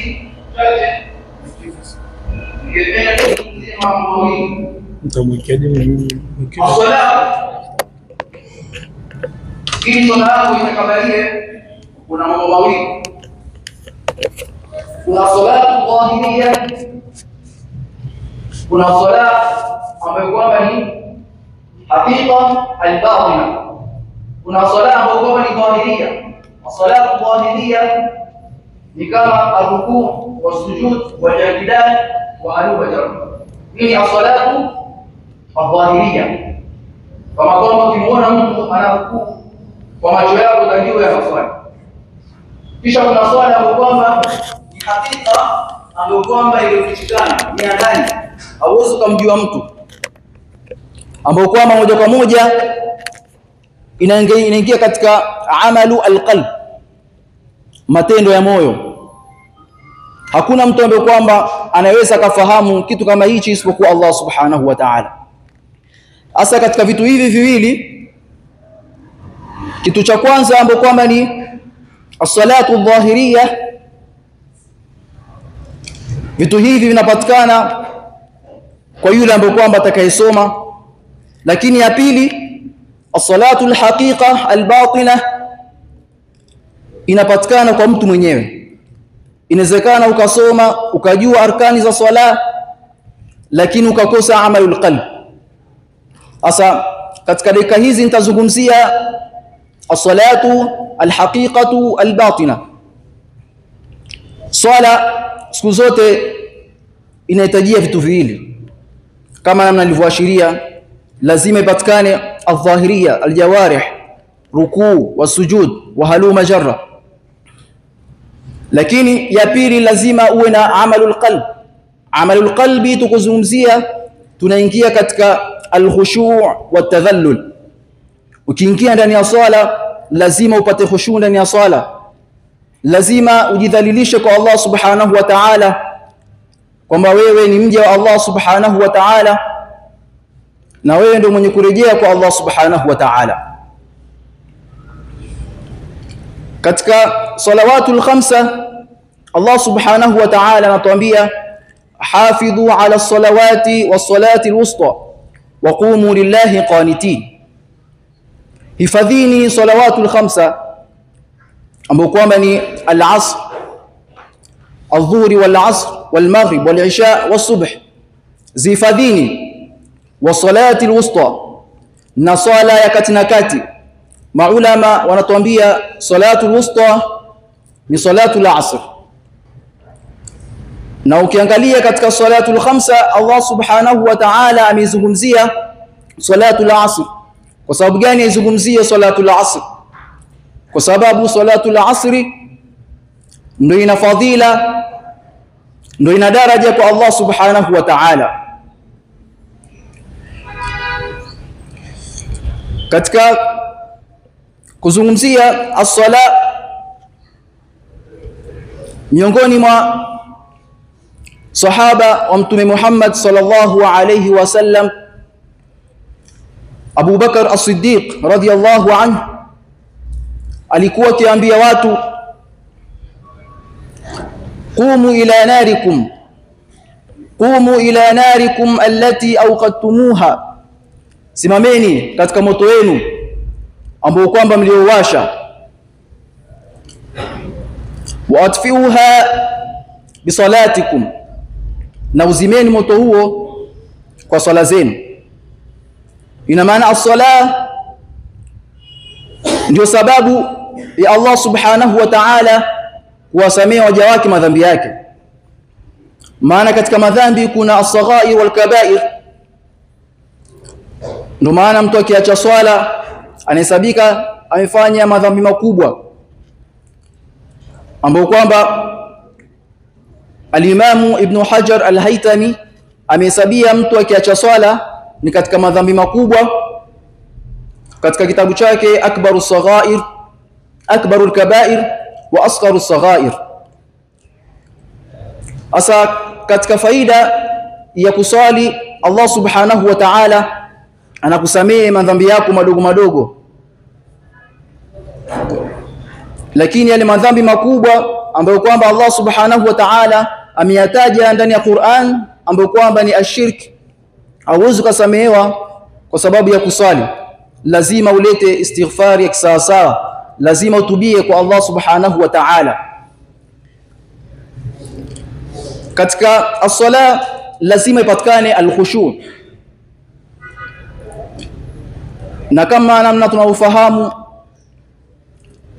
hizi chache ningependa kuzungumzia mambo mawili. Mtamwikeje mimi? Swala ili swala yako itakabalie, kuna mambo mawili. Kuna salatu dhahiriyya, kuna swala ambayo kwamba ni haqiqa al-batina. Kuna swala ambayo kwamba ni dhahiriyya. Salatu dhahiriyya ni kama ar-ruku' was-sujud wal-i'tidal wa al-wajh. Hii ni salatu adh-dhahiriyya. Kama kwamba ukimuona mtu anarukuu kwa macho yako utajua yanaswali. Kisha kuna swala ambayo kwamba ni hakika, ambayo kwamba iliyofichikana ni ndani, hauwezi kumjua mtu, ambayo kwamba moja kwa moja inaingia katika amalu alqalb, matendo ya moyo. Hakuna mtu ambaye kwamba anaweza kufahamu kitu kama hichi isipokuwa Allah subhanahu wa ta'ala. Hasa katika vitu hivi viwili, kitu cha kwanza ambacho kwamba ni as-salatu adh-dhahiriyya, vitu hivi vinapatikana kwa yule ambaye kwamba atakayesoma. Lakini ya pili, as-salatu al-haqiqa al-batina, inapatikana kwa mtu mwenyewe. Inawezekana ukasoma ukajua arkani za swala, lakini ukakosa amalul qalb. Asa katika dakika hizi nitazungumzia as-salatu al-haqiqatu al-batina. Swala siku zote inahitajia vitu viwili, kama namna nilivyoashiria. Lazima ipatikane adh-dhahiriyya, al-jawarih, rukuu wa sujud wa haluma jarra. Lakini ya pili lazima uwe na amalul qalb. Amalul qalbi tukuzungumzia, tunaingia katika al-khushu' wa tadhallul. Ukiingia ndani ya swala lazima upate khushu' ndani ya swala, lazima ujidhalilishe kwa Allah subhanahu wa ta'ala, kwamba wewe ni mja wa Allah subhanahu wa ta'ala na wewe ndio mwenye kurejea kwa Allah subhanahu wa ta'ala. Katika salawatul khamsa Allah subhanahu wa ta'ala anatuambia hafidhu ala salawati was salati alwusta wa qumu lillahi qanitin. Hifadhini salawatul khamsa ambao kwamba ni al-asr, adh-dhuhri wal-asr wal-maghrib wal-isha was-subh. Zifadhini wa salati alwusta, na swala ya kati na kati. Maulama wanatuambia salatu alwusta ni salatu al-asr. Na ukiangalia katika salatu al-khamsa Allah subhanahu wa ta'ala amezungumzia salatu al-asr. Kwa sababu gani aizungumzia salatu al-asr? Kwa sababu salatu al-asr ndio ina fadhila, ndio ina daraja kwa Allah subhanahu wa ta'ala. Katika kuzungumzia as-sala, miongoni mwa sahaba wa Mtume Muhammad sallallahu alayhi wasallam Abu Bakar as-Siddiq radhiyallahu anhu alikuwa akiambia watu, qumu ila narikum, qumu ila narikum allati awqadtumuha, simameni katika moto wenu ambao kwamba mliowasha. Wa atfiuha bisalatikum, na uzimeni moto huo kwa swala zenu. Ina maana as-sala ndio sababu ya Allah subhanahu wa ta'ala kuwasamea waja wake madhambi yake. Maana katika madhambi kuna as-saghair wal kaba'ir. Ndio maana mtu akiacha swala anahesabika amefanya madhambi makubwa, ambao kwamba al-Imam Ibn Hajar al-Haytami amehesabia mtu akiacha swala ni katika madhambi makubwa katika kitabu chake Akbarus Saghair, Akbarul Kaba'ir wa Asgharus Saghair. Asa katika faida ya kuswali, Allah subhanahu wa ta'ala anakusamehe madhambi yako madogo madogo, lakini yale madhambi makubwa ambayo kwamba Allah subhanahu wa ta'ala ameyataja ndani ya Qur'an, ambayo kwamba ni ashirk, hauwezi kusamehewa kwa sababu ya kuswali. Lazima ulete istighfari ya kisawasawa, lazima utubie kwa Allah subhanahu wa ta'ala. Katika as-sala lazima ipatikane al-khushu', na kama namna tunaufahamu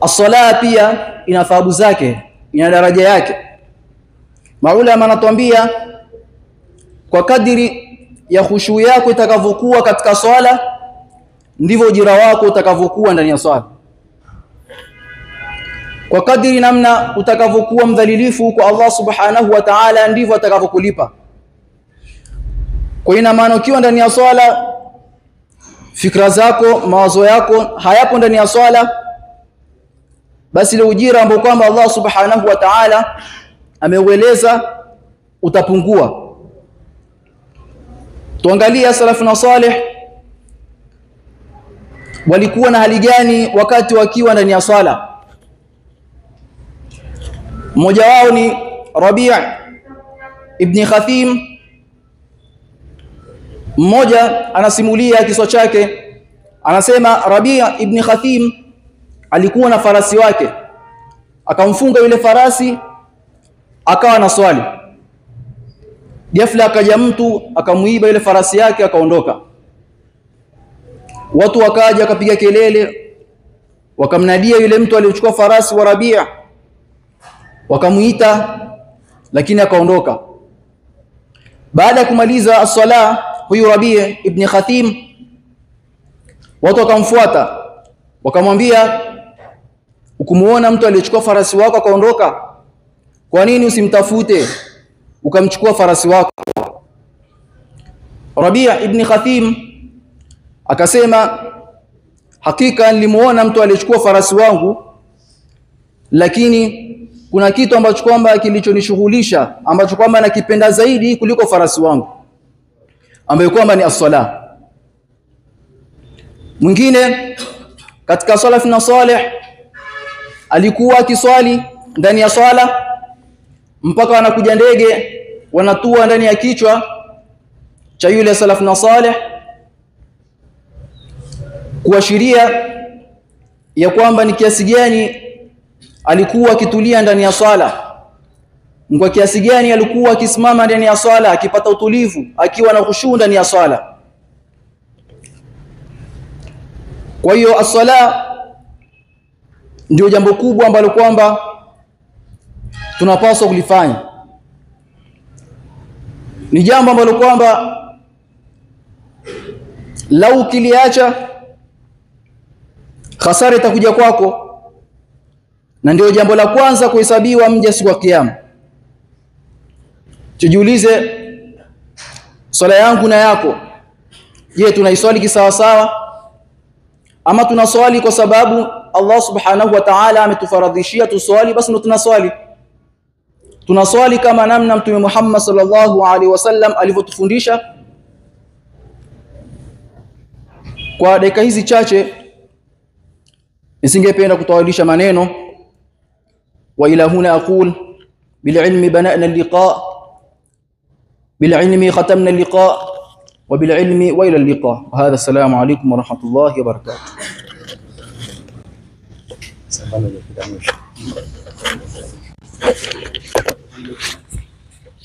as-sala pia ina thawabu zake, ina daraja yake. Maulama anatuambia kwa kadiri ya khushu yako itakavyokuwa katika swala ndivyo ujira wako utakavyokuwa ndani ya swala. Kwa kadiri namna utakavyokuwa mdhalilifu kwa Allah subhanahu wa ta'ala ndivyo atakavyokulipa. Kwa ina maana ukiwa ndani ya swala fikra zako, mawazo yako hayapo ndani ya swala, basi ile ujira ambao kwamba Allah subhanahu wa ta'ala ameueleza utapungua. Tuangalia salafuna salih walikuwa na hali gani wakati wakiwa ndani ya swala. Mmoja wao ni Rabi' ibn Khathim. Mmoja anasimulia kisa chake, anasema Rabi' ibn Khathim alikuwa na farasi wake, akamfunga yule farasi, akawa na swali. Ghafla akaja mtu akamuiba yule farasi yake, akaondoka. Watu wakaja wakapiga kelele, wakamnadia yule mtu aliyechukua farasi wa Rabi', wakamuita, lakini akaondoka. Baada ya kumaliza as-sala, huyu Rabi' ibn Khathim, watu wakamfuata, wakamwambia, ukumuona mtu aliyechukua farasi wako akaondoka, kwa nini usimtafute ukamchukua farasi wako? Rabi' ibn Khathim akasema, hakika nilimuona mtu aliyechukua farasi wangu, lakini kuna kitu ambacho kwamba kilichonishughulisha, ambacho kwamba nakipenda zaidi kuliko farasi wangu, ambayo kwamba ni as-sala. Mwingine katika salafuna salih alikuwa akiswali ndani ya swala mpaka wanakuja ndege wanatua ndani ya kichwa cha yule salafuna salih, kuashiria ya kwamba ni kiasi gani alikuwa akitulia ndani ya swala, kwa kiasi gani alikuwa akisimama ndani ya swala akipata utulivu, akiwa na khushu ndani ya swala. Kwa hiyo as-sala ndio jambo kubwa ambalo kwamba tunapaswa kulifanya. Ni jambo ambalo kwamba lau kiliacha hasara itakuja kwako, na ndio jambo la kwanza kuhesabiwa mja siku ya kiyama. Tujiulize, swala yangu na yako, je, tunaiswali kisawa sawa, ama tunaswali kwa sababu Allah subhanahu wa ta'ala ametufaradhishia tuswali, basi ndo tunaswali? Tunaswali kama namna Mtume Muhammad sallallahu alaihi wasallam alivyotufundisha? Kwa dakika hizi chache nisingependa kutawalisha maneno, wa ila huna aqul bil ilmi banana al-liqa, bil ilmi khatamna al-liqa, wa bil ilmi wa ila al-liqa. Wa hadha, assalamu alaykum wa rahmatullahi wa barakatuh.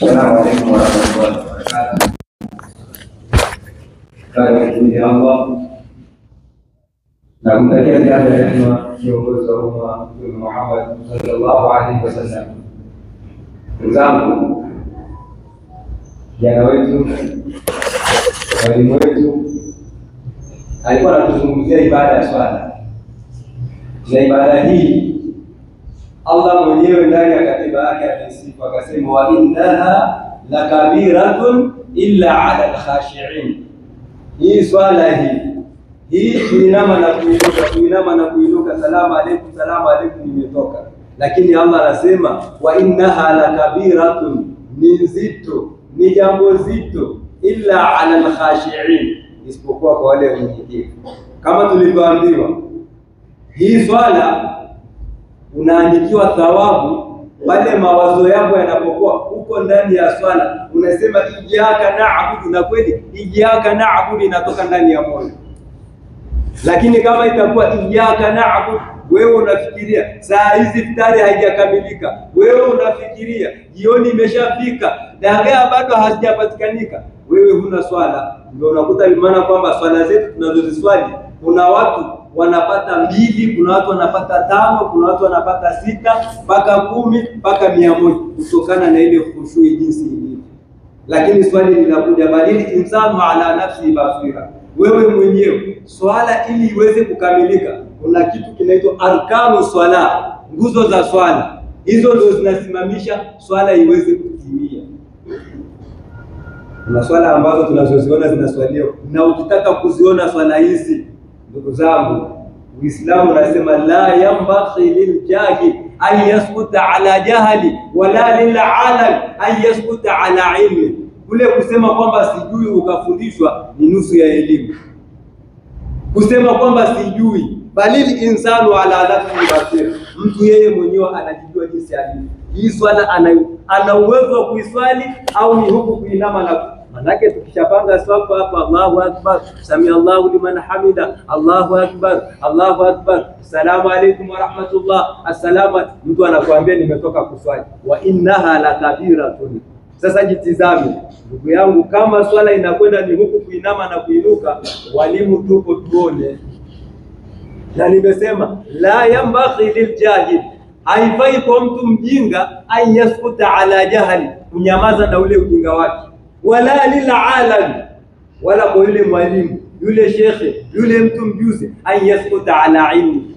Assalamu alaykum wa rahmatullahi wa barakatuh. Karibu ya Allah na kumtakia ziada ya rehema kiongozi wa umma Mtume Muhammad sallallahu alaihi wasallam. Ndugu zangu, jana wetu, walimu wetu alikuwa anatuzungumzia ibada ya swala, na ibada hii Allah mwenyewe ndani ya katiba yake alisifu akasema, wa innaha lakabiratun illa ala alkhashi'in. Hii swala hii kuinama na kuinuka, salamu alaykum nimetoka, lakini Allah anasema wa innaha lakabiratun, ni nzito, ni jambo zito, illa ala alkhashi'in, isipokuwa kwa wale wenyekevu. Kama tulivyoambiwa, hii swala unaandikiwa thawabu pale mawazo yako yanapokuwa huko ndani ya swala, unasema iyyaka na'budu, na kweli iyyaka na'budu inatoka ndani ya moyo. Lakini kama itakuwa iyyaka na'budu, wewe unafikiria saa hizi iftari haijakamilika, wewe unafikiria jioni imeshafika, dagaa bado hazijapatikanika, wewe huna swala. Ndio unakuta maana kwamba swala zetu tunazoziswali, kuna watu wanapata 2, kuna watu wanapata 5, kuna watu wanapata 6 mpaka 10 mpaka 100 kutokana na ile khushui jinsi ilivyo. Lakini swali linakuja, bali insanu ala nafsi basira, wewe mwenyewe swala ili iweze kukamilika, kuna kitu kinaitwa arkanu swala, nguzo za swala. Hizo ndio zinasimamisha swala iweze kutimia. Kuna swala ambazo tunazoziona zinaswaliwa, na ukitaka kuziona swala hizi, ndugu zangu, Uislamu unasema la yambaghi liljahil an yaskuta ala jahli wala lilalam an yaskuta ala ilmi. Kule kusema kwamba sijui ukafundishwa ni nusu ya elimu. Kusema kwamba sijui, bali insanu ala nafsi basira, mtu yeye mwenyewe anajijua jinsi alivyo. Hii swala ana uwezo wa kuiswali au ni huku kuinama na manake. Tukishapanga swafu hapa, Allahu akbar, sami Allahu liman hamida, Allahu akbar, Allahu akbar, assalamu alaykum wa rahmatullah, assalamu, mtu anakuambia nimetoka kuswali, wa innaha la kabiratun. Sasa jitizame ndugu yangu, kama swala inakwenda ni huku kuinama na kuinuka, walimu tupo tuone. Na nimesema la yambaghi liljahil, haifai kwa mtu mjinga an yaskuta ala jahli, kunyamaza na ule ujinga wake, wala lilalam, wala kwa yule mwalimu, yule shekhe, yule mtu mjuzi, an yaskuta ala ilmi,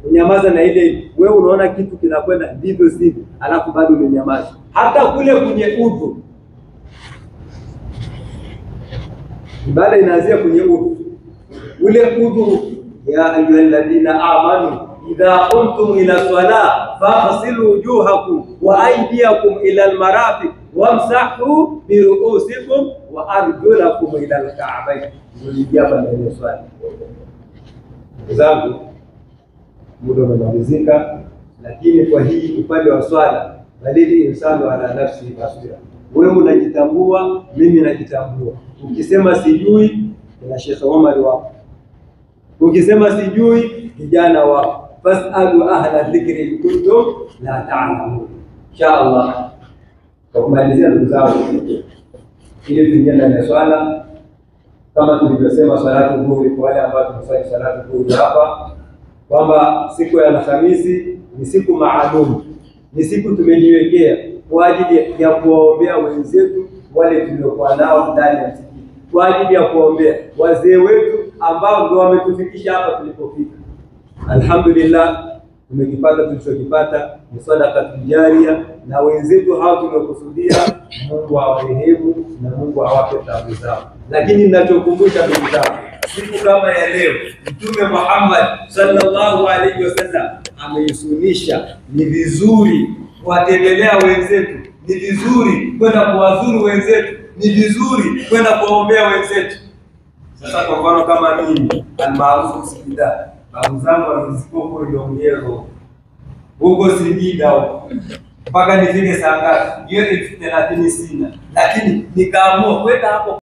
kunyamaza na ile wewe unaona kitu kinakwenda ndivyo sivyo, alafu bado umenyamaza. Hata kule kwenye udhu, ibada inaanzia kwenye udhu. Ule udhu, ya ayyuhalladhina amanu idha qumtum ila salah faghsilu wujuhakum wa aydiyakum ila almarafiq wamsahu bi ru'usikum wa arjulakum ila alka'bayn. Ndio hapa ndio swali zangu, muda umemalizika. Lakini kwa hii upande wa swala, bali insanu ala nafsi basira, wewe unajitambua, mimi najitambua. Ukisema sijui, na Sheikh Omar wako, ukisema sijui, kijana wako, fasalu ahla dhikri kuntum la ta'lamun. Inshallah kwa kumalizia, ndugu zangu, ile tuingia ndani ya swala kama tulivyosema, salatu dhuhuri, kwa wale ambao tunafanya salatu dhuhuri hapa, kwamba siku ya Alhamisi ni siku maalum, ni siku tumejiwekea kwa ajili ya kuwaombea wenzetu wale tuliokuwa nao ndani ya msikiti, kwa ajili ya kuombea wazee wetu ambao ndio wametufikisha hapa tulipofika. Alhamdulillah, tumekipata tulichokipata, ni sadaka jaria, na wenzetu hao tunakusudia, Mungu awarehemu na Mungu awape taabu zao. Lakini ninachokumbusha ndugu zangu, siku kama ya leo Mtume Muhammad sallallahu alaihi wasallam ameisunisha, ni vizuri kuwatembelea wenzetu, ni vizuri kwenda kuwazuru wenzetu, ni vizuri kwenda kuwaombea wenzetu. Sasa kwa mfano kama mimi almaarufu Singida, babu zangu walizikopo Ilongero huko Singida huko, mpaka nifike saa ngapi? Hiyo 30 sina, lakini nikaamua kwenda hapo.